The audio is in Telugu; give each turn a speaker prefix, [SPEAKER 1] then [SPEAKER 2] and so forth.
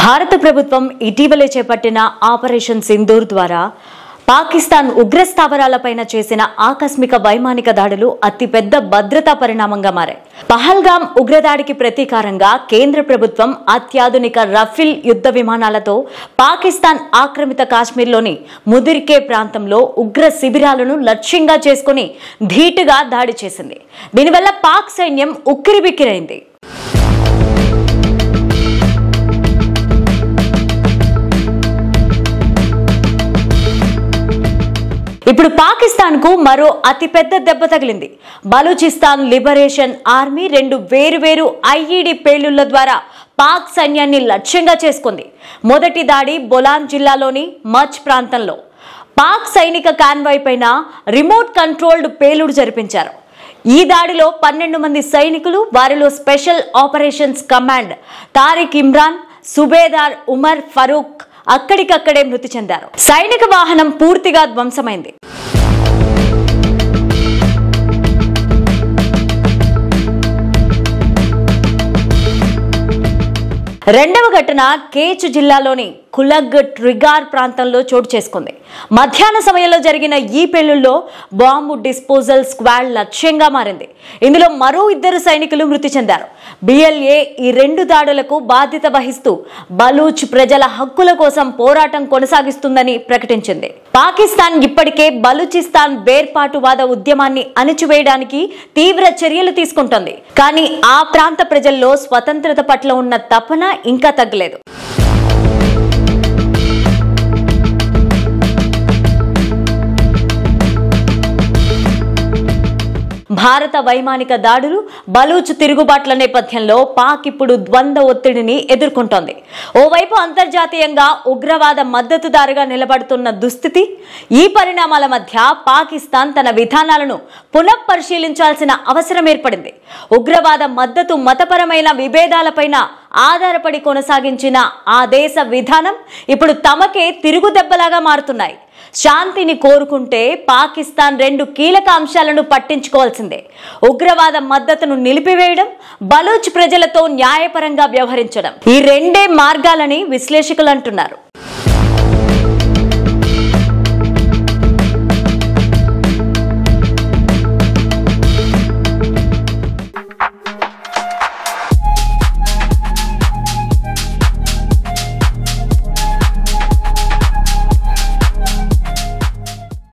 [SPEAKER 1] భారత ప్రభుత్వం ఇటీవలే చేపట్టిన ఆపరేషన్ సింధూర్ ద్వారా పాకిస్తాన్ ఉగ్రస్థావరాలపైన చేసిన ఆకస్మిక వైమానిక దాడులు అతిపెద్ద భద్రతా పరిణామంగా మారాయి. పహల్గామ్ ఉగ్రదాడికి ప్రతీకారంగా కేంద్ర ప్రభుత్వం అత్యాధునిక రఫేల్ యుద్ధ విమానాలతో పాకిస్తాన్ ఆక్రమిత కాశ్మీర్లోని ముదిర్కే ప్రాంతంలో ఉగ్ర శిబిరాలను లక్ష్యంగా చేసుకుని ధీటుగా దాడి చేసింది. దీనివల్ల పాక్ సైన్యం ఉక్కిరిబిక్కిరైంది. ఇప్పుడు పాకిస్తాన్ కు మరో అతిపెద్ద దెబ్బ తగిలింది. బలూచిస్తాన్ లిబరేషన్ ఆర్మీ రెండు వేరువేరు ఐఈడీ పేలుళ్ల ద్వారా పాక్ సైన్యాన్ని లక్ష్యంగా చేసుకుంది. మొదటి దాడి బొలాన్ జిల్లాలోని మచ్ ప్రాంతంలో పాక్ సైనిక కాన్వాయ్ పైన రిమోట్ కంట్రోల్డ్ పేలుడు జరిపించారు. ఈ దాడిలో 12 మంది సైనికులు, వారిలో special operations command Tariq Imran, subedar Umar Farooq అక్కడికక్కడే మృతి చెందారు. సైనిక వాహనం పూర్తిగా ధ్వంసమైంది. రెండవ ఘటన కేచ్ జిల్లాలోని కులగ్ ట్రిగార్ ప్రాంతంలో చోటు చేసుకుంది. మధ్యాహ్న సమయంలో జరిగిన ఈ పేలుళ్లో బాంబు డిస్పోజల్ స్క్వాడ్ లక్ష్యంగా మారింది. ఇందులో మరో 2 సైనికులు మృతి చెందారు. బిఎల్ఏ ఈ 2 దాడులకు బాధ్యత వహిస్తూ బలూచ్ ప్రజల హక్కుల కోసం పోరాటం కొనసాగిస్తుందని ప్రకటించింది. పాకిస్తాన్ ఇప్పటికే బలూచిస్తాన్ వేర్పాటువాద ఉద్యమాన్ని అణిచివేయడానికి తీవ్ర చర్యలు తీసుకుంటోంది. కానీ ఆ ప్రాంత ప్రజల్లో స్వతంత్రత పట్ల ఉన్న తపన ఇంకా తగ్గలేదు. భారత వైమానిక దాడులు, బలూచ్ తిరుగుబాట్ల నేపథ్యంలో పాక్ ఇప్పుడు ద్వంద్వ ఒత్తిడిని ఎదుర్కొంటోంది. ఓవైపు అంతర్జాతీయంగా ఉగ్రవాద మద్దతుదారుగా నిలబడుతున్న దుస్థితి. ఈ పరిణామాల మధ్య పాకిస్తాన్ తన విధానాలను పునఃపరిశీలించాల్సిన అవసరం ఏర్పడింది. ఉగ్రవాద మద్దతు మతపరమైన విభేదాలపైన ఆధారపడి కొనసాగించిన ఆ దేశ విధానం ఇప్పుడు తమకే తిరుగుదెబ్బలాగా మారుతున్నాయి. శాంతిని కోరుకుంటే పాకిస్తాన్ 2 కీలక అంశాలను పట్టించుకోవాల్సిందే: ఉగ్రవాద మద్దతును నిలిపివేయడం, బలూచ్ ప్రజలతో న్యాయపరంగా వ్యవహరించడం. ఈ 2 మార్గాలని విశ్లేషకులు అంటున్నారు.